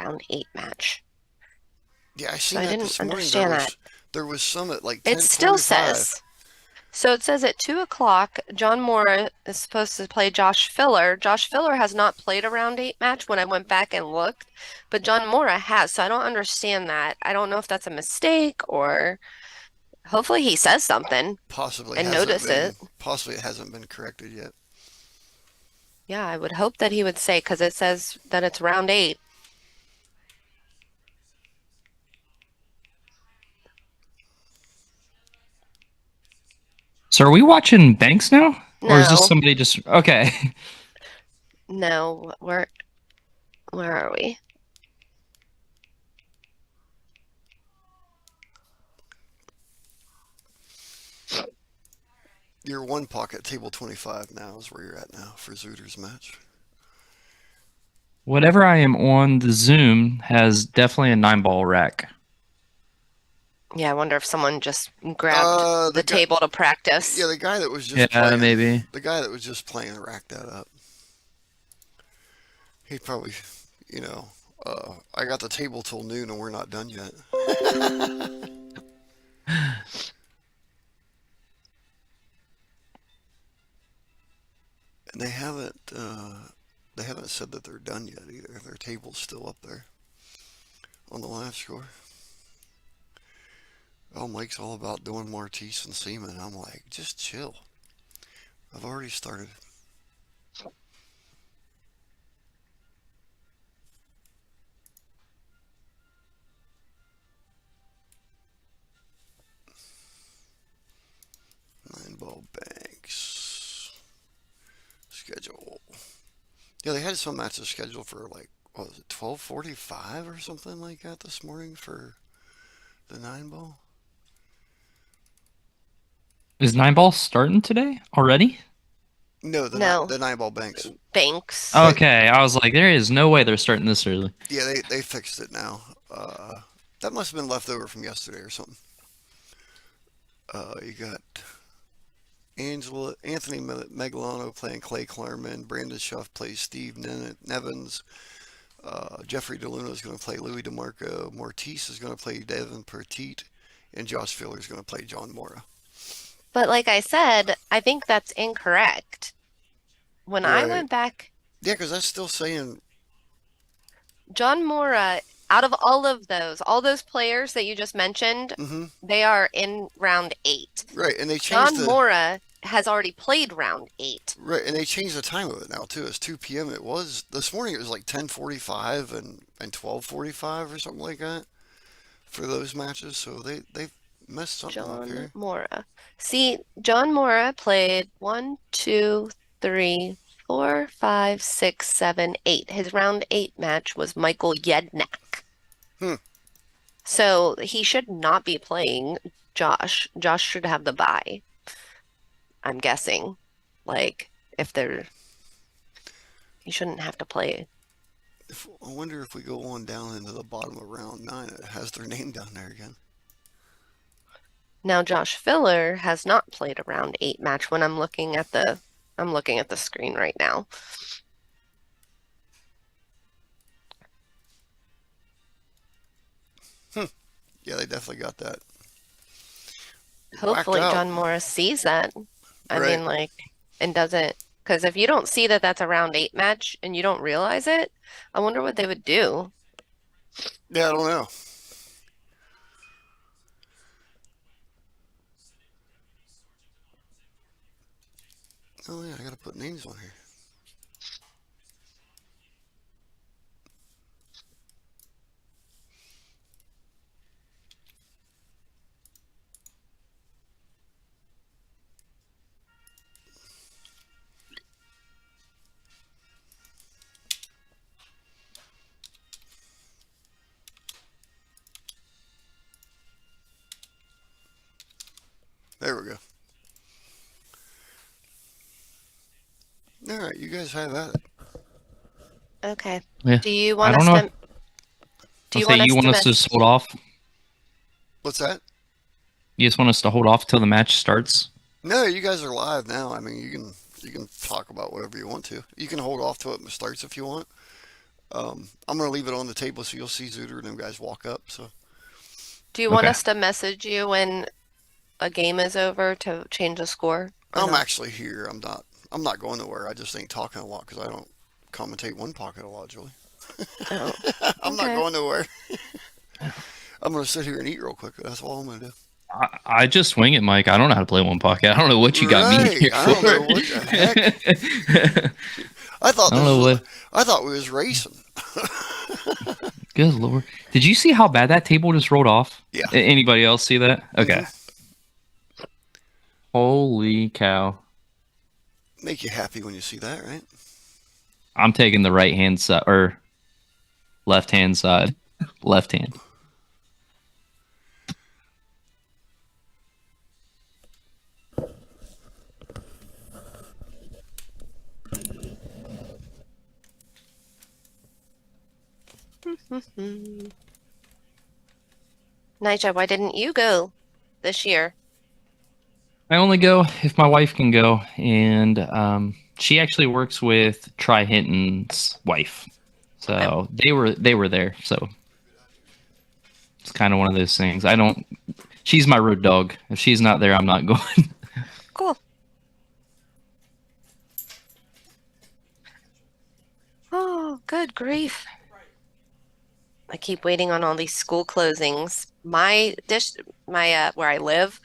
round 8 match. Yeah, I So seen I that didn't this morning. There understand that. was there was some at like It still 10:45. says. So it says at 2 o'clock, John Mora is supposed to play Josh Filler. Josh Filler has not played a round 8 match when I went back and looked, but John Mora has. So I don't understand that. I don't know if that's a mistake or hopefully he says something Possibly and hasn't notice been it. possibly it hasn't been corrected yet. Yeah, I would hope that he would say because it says that it's round 8. So are we watching Banks now? Or is this No, somebody just okay? no, where are we? You're one pocket table 25 now is where you're at now for Zooter's match. Whatever I am on the Zoom has definitely a 9 ball rack. Yeah, I wonder if someone just grabbed The the guy, table to practice. yeah, the guy that was just Yeah, playing, maybe. the guy that was just playing racked that up. He probably, you know, I got the table till noon and we're not done yet. And they haven't said that they're done yet either. Their table's still up there on the live score. Oh, Mike's all about doing Martise and Seaman. I'm like, just chill. I've already started. Nine ball banks. Schedule. Yeah, they had some matches scheduled for like, what was it, 12:45 or something like that this morning for the nine ball. Is 9 ball starting today already? No, No, the nine ball banks. Banks. They Okay, I was like, there is no way they're starting this early. yeah they fixed it now. That must have been left over from yesterday or something. You got Anthony Megalano playing Clay Klarman. Brandon Schuff plays Steve Nevins. Jeffrey DeLuna is going to play Louis DeMarco. Mortiz is going to play Devin Petit. And Josh Filler is going to play John Mora. But like I said, I think that's incorrect. When I Right. went back, Yeah, because that's still saying. John Mora, out of all those players that you just mentioned, Mm-hmm. they are in round 8. Right, and they changed John the. Mora has already played round 8. Right, and they changed the time of it now too. It's 2 p.m. It was this morning. It was like 10:45 and 12:45 or something like that for those matches. So they messed something up John here. Mora. See, John Mora played 1, 2, 3, 4, 5, 6, 7, 8. His round 8 match was Michael Yednak. Hmm. So he should not be playing Josh. Josh should have the bye, I'm guessing. Like, if they're, he shouldn't have to play. I wonder if we go on down into the bottom of round 9, it has their name down there again. Now, Josh Filler has not played a round 8 match when I'm looking at the screen right now. Hmm. Yeah, they definitely got that whacked Hopefully, out. John Morris sees that. I Right. mean, like, and doesn't, because if you don't see that that's a round 8 match and you don't realize it, I wonder what they would do. Yeah, I don't know. Oh yeah, I gotta put names on here. There we go. All right, you guys have at it. Okay. Yeah. Do you I want don't us know. to, do I'll you say want you us want to us to just mess? hold off. What's that? You just want us to hold off till the match starts. No, you guys are live now. I mean, you can talk about whatever you want to. You can hold off till it starts if you want. I'm gonna leave it on the table so you'll see Zooter and them guys walk up. So Do you want Okay. us to message you when a game is over to change the score or I'm no? actually here. I'm not. I'm not going nowhere. I just ain't talking a lot because I don't commentate one pocket a lot, Julie. Oh, I'm not okay. going nowhere. I'm gonna sit here and eat real quick. That's all I'm gonna do. I just wing it, Mike. I don't know how to play one pocket. I don't know what you got me Right. here I for. don't know what the heck. I I thought don't this know was. what. I thought we was racing. Good lord! Did you see how bad that table just rolled off? Yeah. Anybody else see that? Okay. hmm Holy cow! Make you happy when you see that, right? I'm taking the right hand side or left hand side. Left hand. Nigel, why didn't you go this year? I only go if my wife can go, and she actually works with Tri Hinton's wife, Oh, so they were there. So it's kind of one of those things. I don't. She's my road dog. If she's not there, I'm not going. cool. Oh, good grief. I keep waiting on all these school closings. My where I live,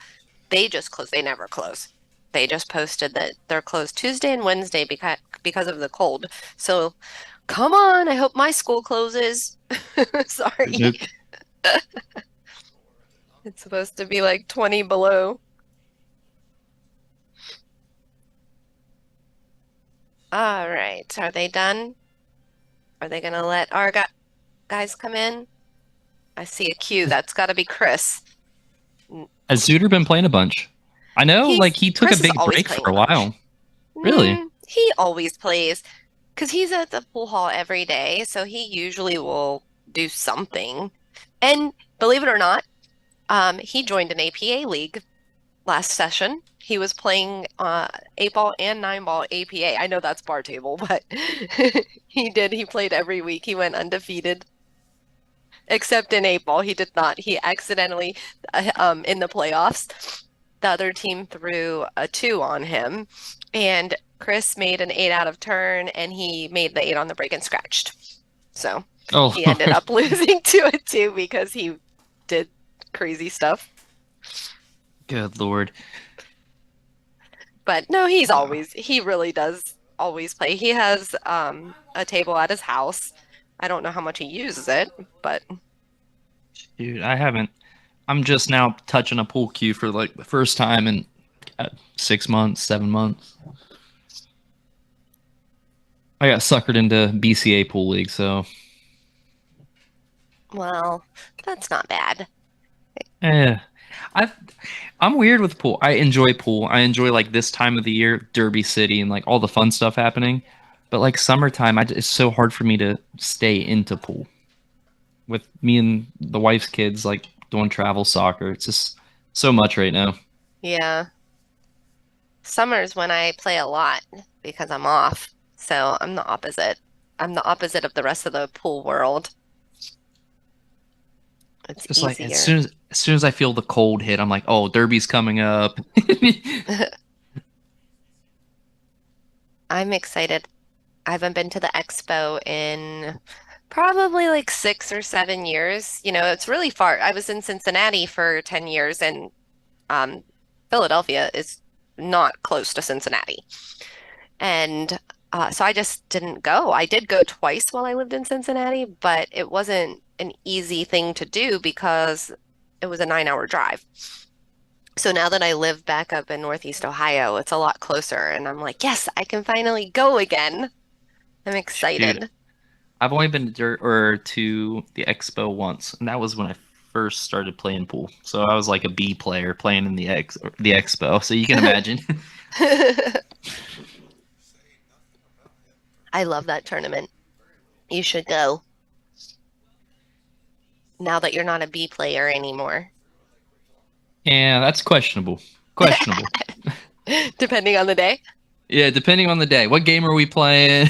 they just close. They never close. They just posted that they're closed Tuesday and Wednesday because of the cold. So, come on, I hope my school closes. Sorry. Nope. It's supposed to be like 20 below. All right. Are they done? Are they gonna let our guys come in? I see a cue. That's got to be Chris. N- Has Szuter been playing a bunch? I know, like he took a Chris is big always break playing for a a bunch. while. Really? He always plays because he's at the pool hall every day, so he usually will do something. And believe it or not, he joined an APA league last session. He was playing 8 ball and 9 ball APA. I know that's bar table, but he did. He played every week. He went undefeated, except in 8 ball. He did not. He accidentally, in the playoffs, the other team threw a 2 on him, and Chris made an 8 out of turn, and he made the 8 on the break and scratched. So Oh, he ended up losing to a 2 because he did crazy stuff. good lord. But no, he really does always play. He has a table at his house. I don't know how much he uses it, but Dude, I haven't. I'm just now touching a pool cue for like the first time in 6 months, 7 months. I got suckered into BCA pool league, so well, that's not bad. eh. I I'm weird with pool. I enjoy pool. I enjoy like this time of the year, Derby City, and like all the fun stuff happening. But like summertime, it's so hard for me to stay into pool with me and the wife's kids like doing travel soccer. It's just so much right now. Yeah. Summer's when I play a lot because I'm off. So I'm the opposite. I'm the opposite of the rest of the pool world. It's Just like as easier. soon as I feel the cold hit, I'm like, oh, Derby's coming up. I'm excited. I haven't been to the expo in probably like 6 or 7 years. It's really far. I was in Cincinnati for 10 years, and um, Philadelphia is not close to Cincinnati. And so I just didn't go. I did go twice while I lived in Cincinnati, but it wasn't an easy thing to do because it was a 9-hour drive. So now that I live back up in Northeast Ohio, it's a lot closer. And I'm like, yes, I can finally go again. I'm Shoot, excited. I've only been to to the expo once, and that was when I first started playing pool. So I was like a B player playing in the expo. So you can imagine. I love that tournament. You should go now that you're not a B player anymore. Yeah, that's questionable. Questionable. Depending on the day. Yeah, depending on the day. What game are we playing?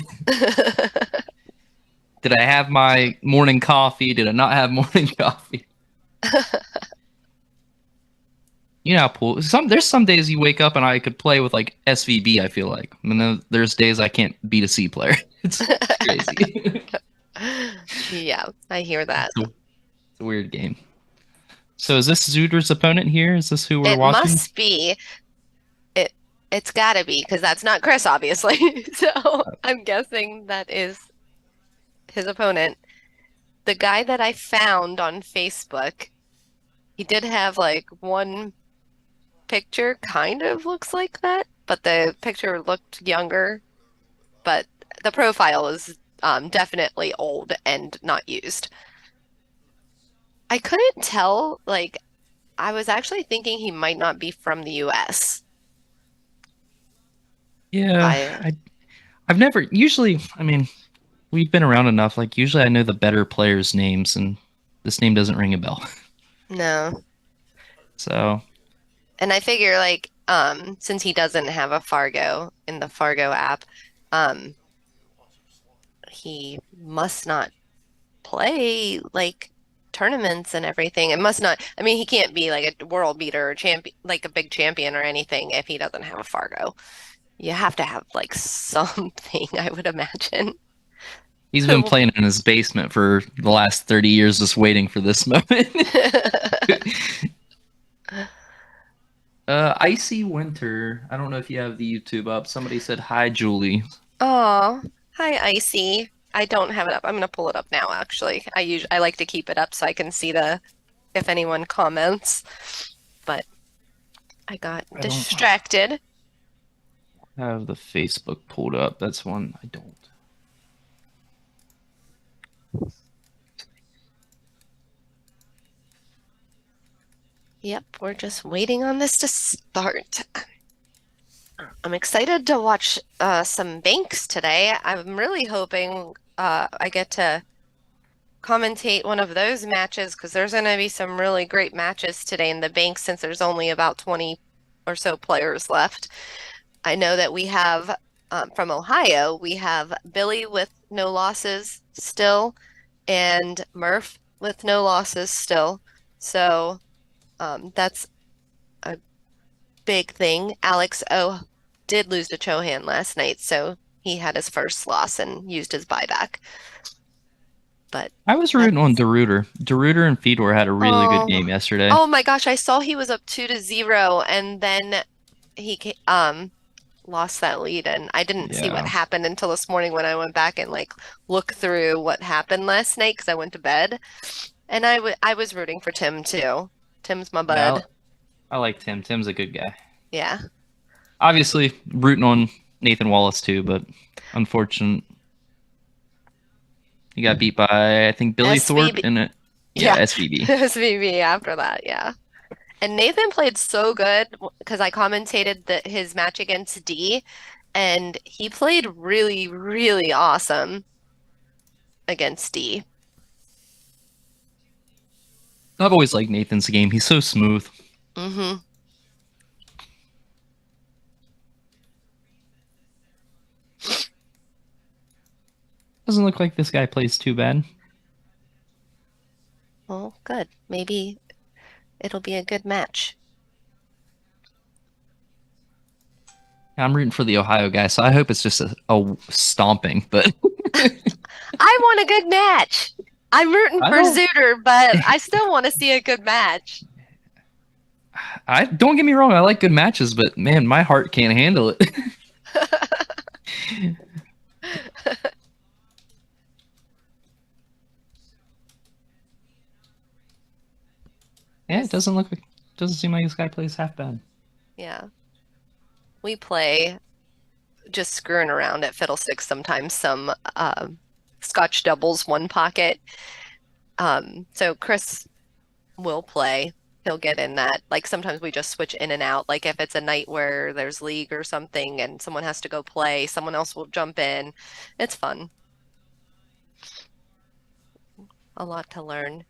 Did I have my morning coffee? Did I not have morning coffee? You know, pool. There's some days you wake up and I could play with like SVB. I feel like, and then there's days I can't beat a C player. It's crazy. Yeah, I hear that. It's a weird game. So is this Zuter's opponent here? Is this who we're It watching? must be. It it's gotta be because that's not Chris, obviously. So I'm guessing that is his opponent. The guy that I found on Facebook, he did have like one picture kind of looks like that, but the picture looked younger, but the profile is definitely old and not used. I couldn't tell, like, I was actually thinking he might not be from the US Yeah, by I've never usually. I mean, we've been around enough. Like usually, I know the better players' names, and this name doesn't ring a bell. no. So And I figure like since he doesn't have a Fargo in the Fargo app, um he must not play like tournaments and everything. It must not, I mean, he can't be like a world beater or champion, like a big champion or anything if he doesn't have a Fargo. You have to have like something, I would imagine. he's been playing in his basement for the last 30 years, just waiting for this moment. Icy Winter. I don't know if you have the YouTube up. Somebody said hi, Julie. Oh, hi, Icy. I don't have it up. I'm gonna pull it up now, actually. I like to keep it up so I can see the if anyone comments. But I got I don't distracted. have the Facebook pulled up. That's one I don't. Yep, we're just waiting on this to start. I'm excited to watch some Banks today. I'm really hoping I get to commentate one of those matches because there's going to be some really great matches today in the Banks since there's only about 20 or so players left. I know that we have from Ohio, we have Billy with no losses still and Murph with no losses still. So that's a big thing. Alex O did lose to Chohan last night, so he had his first loss and used his buyback. But I was that's rooting on DeRuiter. DeRuiter and Fedor had a really good oh game yesterday. oh my gosh, I saw he was up 2-0 and then he lost that lead and I didn't see what Yeah. happened until this morning when I went back and like looked through what happened last night because I went to bed. And I was rooting for Tim too. Tim's my Yeah, bud. I like Tim. Tim's a good guy. Yeah. Obviously, rooting on Nathan Wallace too, but unfortunate. He got beat by, I think, Billy Thorpe SVB. in it. Yeah, Yeah. SVB. SVB after that, yeah. And Nathan played so good because I commentated his match against D, and he played really, really awesome against D. I've always liked Nathan's game. He's so smooth. Mm-hmm. Doesn't look like this guy plays too bad. Well, good. Maybe it'll be a good match. I'm rooting for the Ohio guy, so I hope it's just a stomping. But I want a good match. I'm rooting I for don't. Szuter, but I still want to see a good match. I don't get me wrong. I like good matches, but man, my heart can't handle it. Yeah, it This, doesn't seem like this guy plays half bad. yeah. We play just screwing around at Fiddlesticks sometimes, some Scotch doubles, one pocket. So Chris will play. He'll get in that. Like sometimes we just switch in and out. Like if it's a night where there's league or something and someone has to go play, someone else will jump in. It's fun. A lot to learn.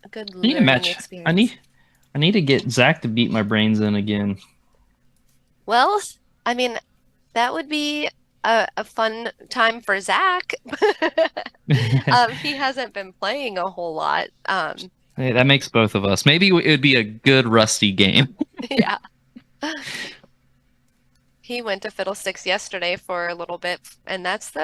A good I need a learning match. experience. I need to get Zach to beat my brains in again. Well, I mean, that would be a fun time for Zach. He hasn't been playing a whole lot. Hey, that makes both of us. Maybe it would be a good rusty game. Yeah. He went to Fiddlesticks yesterday for a little bit, and that's the